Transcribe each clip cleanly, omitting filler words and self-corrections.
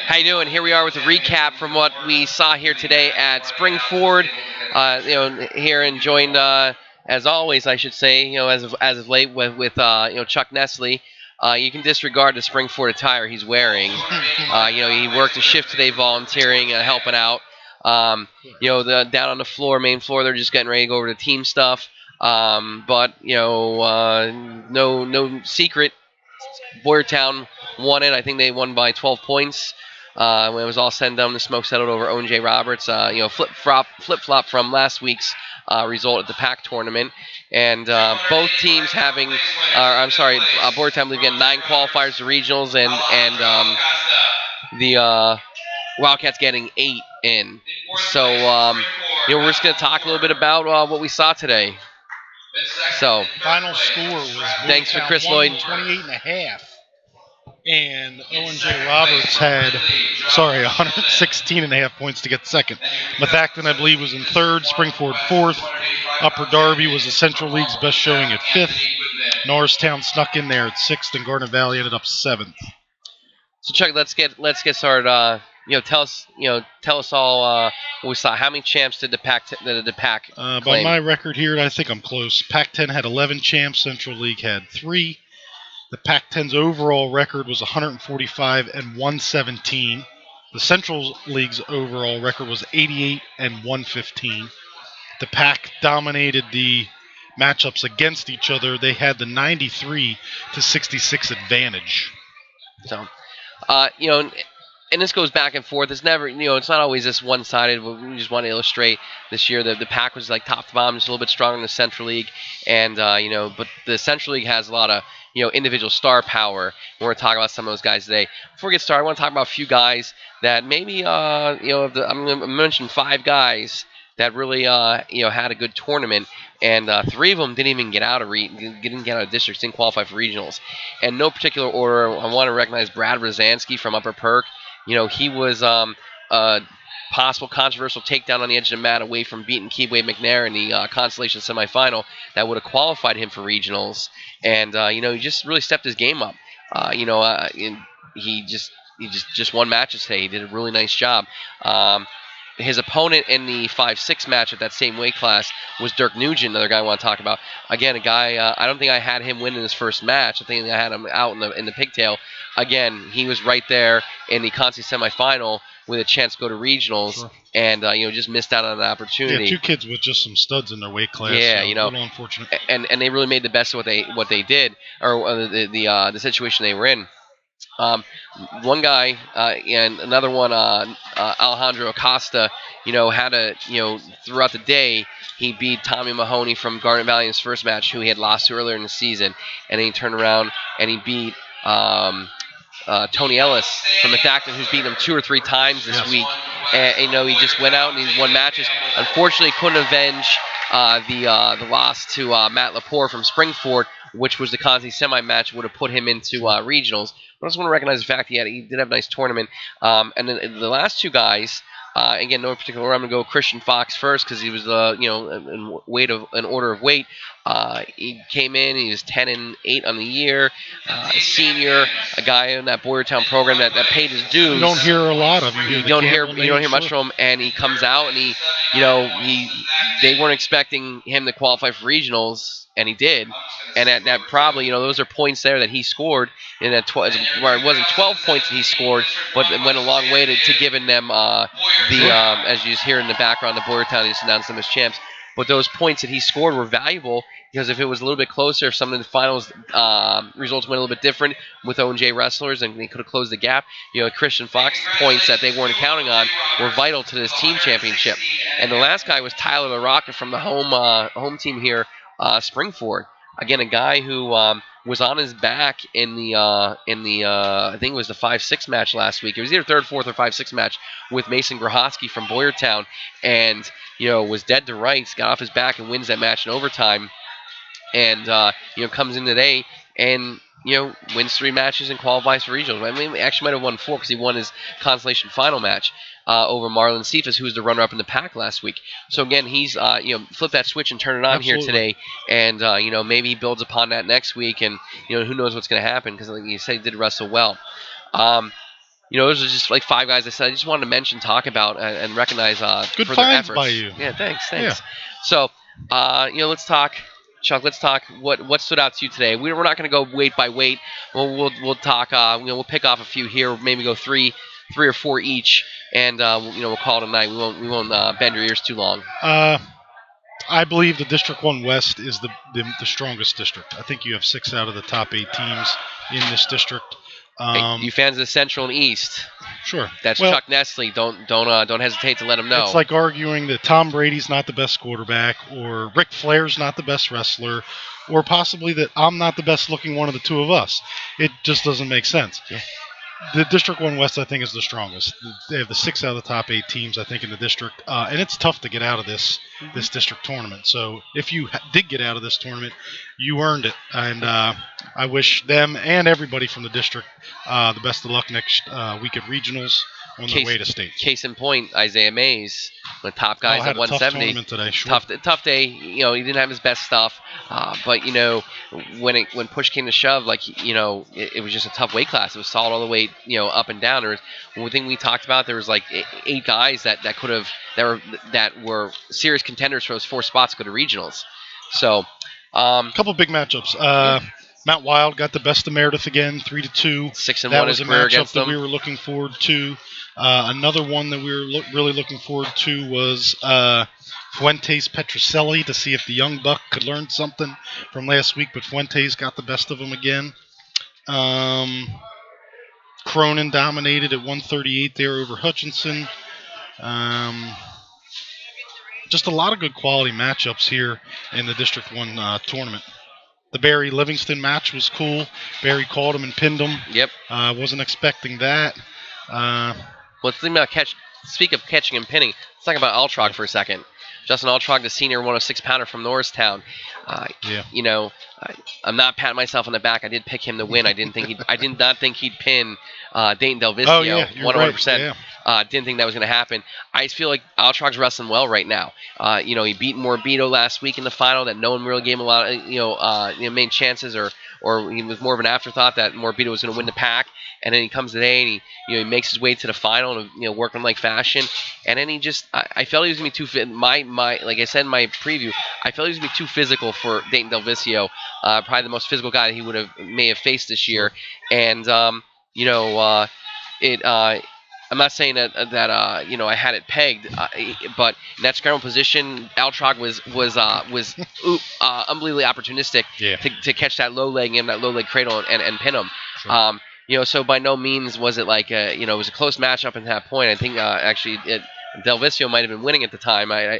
How you doing? Here we are with a recap from what we saw here today at Springford. Here and joined, as always, I should say, as of late with Chuck Nesley. You can disregard the Springford attire he's wearing. He worked a shift today, volunteering, helping out. The down on the floor, main floor, they're just getting ready to go over to team stuff. No secret. Boyertown won it. I think they won by 12 points. When it was all said and done, the smoke settled over O&J Roberts. Flip-flop from last week's result at the PAC tournament. And both teams having, Boyertown will get 9 qualifiers to regionals, and the Wildcats getting 8 in. So, we're just going to talk a little bit about what we saw today. So, final score was thanks for Chris Lloyd. 28.5. And O&J Roberts had, 116.5 points to get second. Methacton, I believe, was in third. Springford fourth. Upper Darby was the Central League's best showing at fifth. Norristown snuck in there at sixth, and Garnet Valley ended up seventh. So Chuck, let's get started. Tell us all what we saw. How many champs did the PAC claim? By my record here, I think I'm close. PAC-10 had 11 champs. Central League had 3. The Pac-10's overall record was 145 and 117. The Central League's overall record was 88 and 115. The Pac dominated the matchups against each other. They had the 93 to 66 advantage. So, and this goes back and forth. It's never, it's not always this one-sided. We just want to illustrate this year that the PAC was like top to bottom, just a little bit stronger than the Central League, and but the Central League has a lot of individual star power. We're going to talk about some of those guys today. Before we get started, I want to talk about a few guys that maybe I'm going to mention 5 guys that really had a good tournament, and 3 of them didn't even get out of districts, didn't qualify for regionals. And no particular order, I want to recognize Brad Rozansky from Upper Perk. He was a possible controversial takedown on the edge of the mat away from beating Keyway McNair in the Constellation semifinal that would have qualified him for regionals. And he just really stepped his game up. He just won matches today. He did a really nice job. His opponent in the 5-6 match at that same weight class was Dirk Nugent, another guy I want to talk about. Again, a guy, I don't think I had him win in his first match. I think I had him out in the pigtail. Again, he was right there in the Conti semifinal with a chance to go to regionals, sure. And just missed out on the opportunity. Yeah, 2 kids with just some studs in their weight class. Yeah, a little unfortunate. And they really made the best of what they did, or the situation they were in. One guy and another one, Alejandro Acosta, had throughout the day, he beat Tommy Mahoney from Garnet Valley in his first match, who he had lost to earlier in the season, and then he turned around and he beat Tony Ellis from Methacton, who's beaten him 2 or 3 times this week. And he just went out and he won matches. Unfortunately, couldn't avenge the loss to Matt Lepore from Springford, which was the Conti semi-match, would have put him into regionals. But I just want to recognize the fact he did have a nice tournament. And then the last 2 guys, again, no particular order. I'm going to go Christian Fox first because he was in order of weight. He came in. He was 10 and 8 on the year. A senior, a guy in that Boyertown program that paid his dues. You don't hear a lot of him. You don't hear much from him, and he comes out and they weren't expecting him to qualify for regionals. And he did, and that probably, those are points there that he scored, and that where it wasn't 12 points that he scored, but it went a long way to giving them as you just hear in the background, the Boyertown just announced them as champs. But those points that he scored were valuable because if it was a little bit closer, if some of the finals results went a little bit different with O&J wrestlers, and they could have closed the gap. Christian Fox points that they weren't counting on were vital to this team championship. And the last guy was Tyler the Rocket from the home team here. Springford, again, a guy who was on his back in the I think it was the 5-6 match last week. It was either 3rd, 4th, or 5-6 match with Mason Grohosky from Boyertown, and was dead to rights, got off his back and wins that match in overtime, and comes in today and wins 3 matches and qualifies for regionals. I mean, he actually might have won 4 because he won his consolation final match over Marlon Cephas, who was the runner-up in the PAC last week. So again, he's flipped that switch and turned it on here today, and maybe he builds upon that next week, and who knows what's going to happen because, like you said, he did wrestle well. those are just like 5 guys I said I just wanted to mention, talk about, and recognize Good for their finds efforts. by you. Yeah, thanks. Yeah. So, let's talk, Chuck. Let's talk what stood out to you today. We're not going to go weight by weight. We'll talk. We'll pick off a few here. Maybe go three or four each, and we'll call it a night. We won't bend your ears too long. I believe the District 1 West is the strongest district. I think you have 6 out of the top 8 teams in this district. Hey, you fans of the Central and East, sure. That's Chuck Nesley. Don't hesitate to let him know. It's like arguing that Tom Brady's not the best quarterback, or Ric Flair's not the best wrestler, or possibly that I'm not the best looking one of the two of us. It just doesn't make sense. Yeah. The District 1 West, I think, is the strongest. They have the 6 out of the top 8 teams, I think, in the district. And it's tough to get out of this district tournament. So if you did get out of this tournament, you earned it. And I wish them and everybody from the district the best of luck next week at regionals on their way to state. Case in point, Isaiah Mays, the top guys at 170. Tough tournament today, sure. Tough day. He didn't have his best stuff. But when push came to shove, it was just a tough weight class. It was solid all the way, up and down. There was one thing we talked about. There was like 8 guys that were serious contenders for those 4 spots to go to regionals. So, a couple big matchups. Mount Wild got the best of Meredith again, 3-2. 6-1 that was a matchup that them. we were looking forward to. Another one that we were really looking forward to was Fuentes Petrocelli, to see if the young buck could learn something from last week, but Fuentes got the best of him again. Cronin dominated at 138 there over Hutchinson. Just a lot of good quality matchups here in the District 1 tournament. The Barry Livingston match was cool. Barry caught him and pinned him. Yep. Wasn't expecting that. Speak of catching and pinning, let's talk about Altrog for a second. Justin Altrog, the senior 106-pounder from Norristown. I'm not patting myself on the back. I did pick him to win. I did not think he'd pin Dayton Del Vicio. Oh, yeah, 100%. Right. Yeah. Didn't think that was going to happen. I just feel like Altrog's wrestling well right now. He beat Morbido last week in the final that no one really gave him a lot of, main chances, or he was more of an afterthought that Morbido was going to win the pack. And then he comes today and he makes his way to the final and working like fashion. And then I felt he was going to be too fit. Like I said in my preview, I felt he was going to be too physical for Dayton Del Vicio. Probably the most physical guy that he may have faced this year. And I'm not saying that I had it pegged, but in that scramble position, Altrog was unbelievably opportunistic to catch that low leg and that low leg cradle and pin him. Sure. So by no means was it like it was a close matchup at that point. I think actually Del Vicio might have been winning at the time. I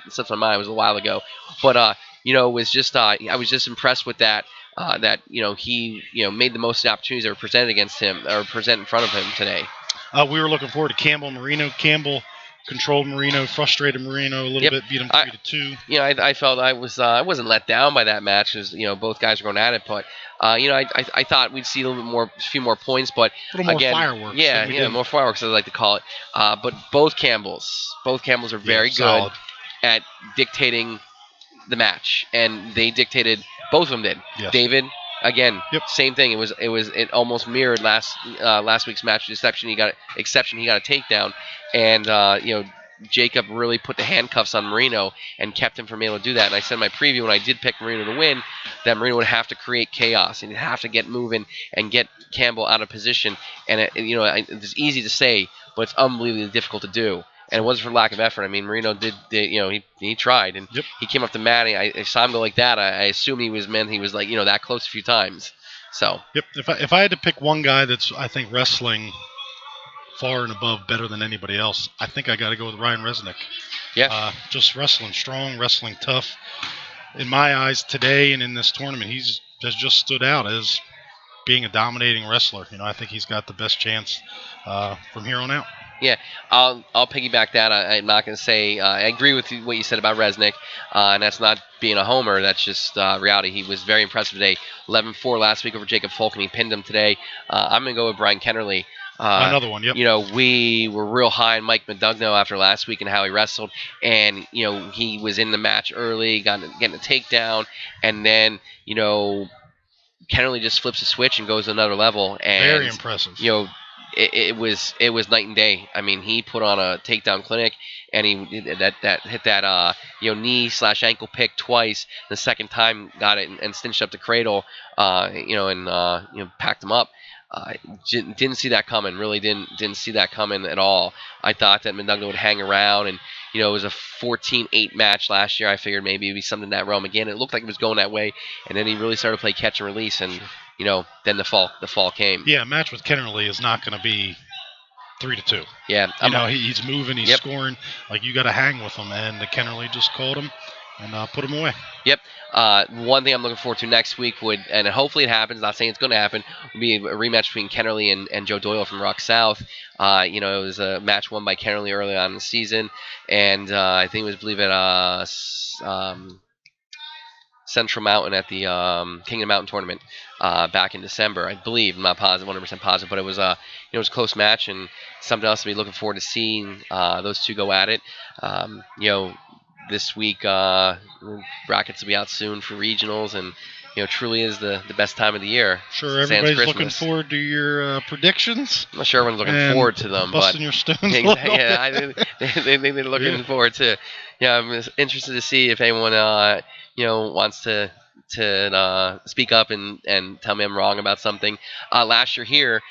slipped my mind. It was a while ago, but it was just I was just impressed with that. He made the most of the opportunities that were presented against him or present in front of him today. We were looking forward to Campbell Marino. Campbell controlled Marino, frustrated Marino a little bit, beat him 3-2. I felt I wasn't let down by that match, as both guys were going at it, but I thought we'd see a few more points, but a little more fireworks. Yeah, more fireworks, as I like to call it. But both Campbells are very good solid at dictating the match, and they dictated. Both of them did. Yes. David. Again, Same thing. It almost mirrored last week's match. Exception he got a takedown, and Jacob really put the handcuffs on Marino and kept him from being able to do that. And I said in my preview when I did pick Marino to win, that Marino would have to create chaos and he'd have to get moving and get Campbell out of position. And it's easy to say, but it's unbelievably difficult to do. And it wasn't for lack of effort. I mean, Marino he tried, and he came up the mat. And I saw him go like that. I assumed he was that close a few times. So. Yep. If I had to pick one guy that's I think wrestling far and above better than anybody else, I think I got to go with Ryan Resnick. Yeah. Just wrestling strong, wrestling tough. In my eyes today and in this tournament, has just stood out as being a dominating wrestler. I think he's got the best chance from here on out. Yeah, I'll piggyback that. I'm not going to say I agree with what you said about Resnick, and that's not being a homer. That's just reality. He was very impressive today. 11-4 last week over Jacob Folk, and he pinned him today. I'm going to go with Brian Kennerly. Another one, yep. We were real high on Mike Medugno after last week and how he wrestled, and he was in the match early, getting a takedown, and then Kennerly just flips a switch and goes to another level. And very impressive. it was night and day. I mean, he put on a takedown clinic, and he that hit that knee/ankle pick twice. The second time got it and cinched up the cradle, and packed him up. Didn't see that coming. Really didn't see that coming at all. I thought that Mendonca would hang around, and it was a 14-8 match last year. I figured maybe it'd be something in that realm again. It looked like it was going that way, and then he really started to play catch and release, and then the fall came. Yeah, a match with Kennerly is not going to be 3-2. Yeah, he's moving, he's scoring. Like, you got to hang with him, and the Kennerly just called him and put him away. Yep. One thing I'm looking forward to next week and hopefully it happens, not saying it's going to happen, would be a rematch between Kennerly and Joe Doyle from Rock South. It was a match won by Kennerly early on in the season, and I think it was, believe it, Central Mountain at the Kingdom Mountain tournament back in December, I believe. I'm not positive, 100% positive, but it was it was a close match and something else to be looking forward to seeing those two go at it. This week brackets will be out soon for regionals, and truly is the best time of the year. Sure, everybody's looking forward to your predictions. I'm not sure everyone's looking forward to them, busting your stones. They're looking forward to. Yeah, I'm interested to see if anyone wants to speak up and tell me I'm wrong about something. Last year here,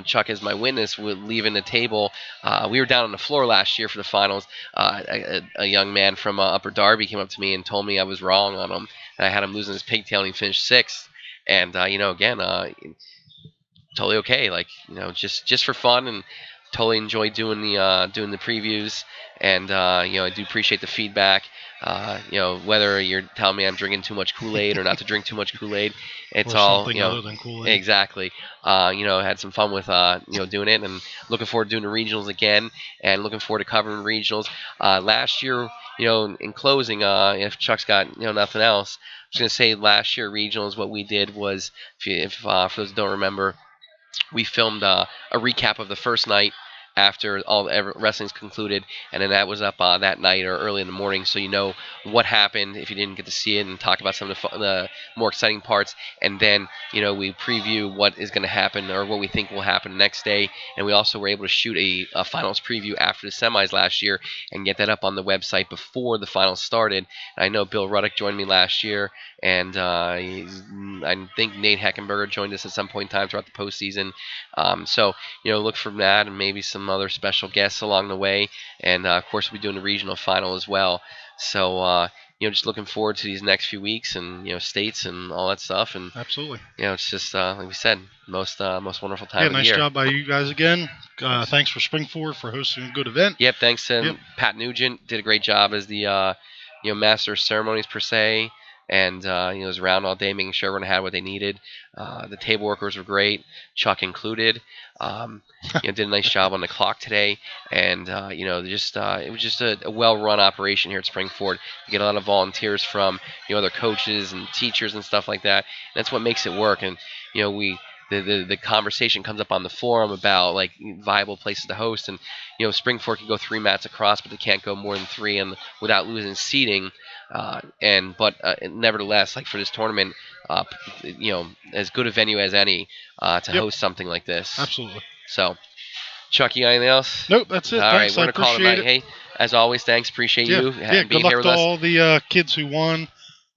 Chuck is my witness with leaving the table. We were down on the floor last year for the finals. A young man from Upper Darby came up to me and told me I was wrong on him, and I had him losing his pigtail, and he finished sixth. And again, totally okay. Like, just for fun, and totally enjoy doing the previews. And I do appreciate the feedback. Whether you're telling me I'm drinking too much Kool-Aid or not to drink too much Kool-Aid, it's or all something other than Kool-Aid. Exactly. Had some fun with doing it, and looking forward to doing the regionals again, and looking forward to covering regionals. Last year, in closing, if Chuck's got nothing else, I was gonna say last year regionals, what we did was, if for those who don't remember, we filmed a recap of the first night after all wrestling's concluded, and then that was up that night or early in the morning, so what happened if you didn't get to see it, and talk about some of the more exciting parts. And then we preview what is going to happen, or what we think will happen the next day. And we also were able to shoot a finals preview after the semis last year and get that up on the website before the finals started. And I know Bill Ruddock joined me last year, and I think Nate Heckenberger joined us at some point in time throughout the postseason. So look for that, and maybe some other special guests along the way. And of course, we'll be doing the regional final as well. So just looking forward to these next few weeks, and states and all that stuff. And absolutely, it's just like we said, most wonderful time of the nice year. Job by you guys again. Thanks for Springford for hosting a good event. Yep, thanks to Pat Nugent, did a great job as the master of ceremonies per se. And was around all day making sure everyone had what they needed. The table workers were great, Chuck included. Did a nice job on the clock today, and it was just a well-run operation here at Springford. You get a lot of volunteers from other coaches and teachers and stuff like that. And that's what makes it work. And the conversation comes up on the forum about like viable places to host, and Springford can go 3 mats across, but they can't go more than 3 and without losing seating. But nevertheless, like for this tournament, as good a venue as any to host something like this. Absolutely. So, Chuck, you got anything else? Nope, that's it. All thanks, right, we're gonna call it a night. Hey, as always, thanks. Appreciate you good being luck here with to us. all the kids who won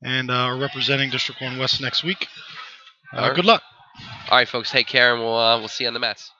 and are representing District 1 West next week. Good luck. All right, folks. Take care, and we'll see you on the mats.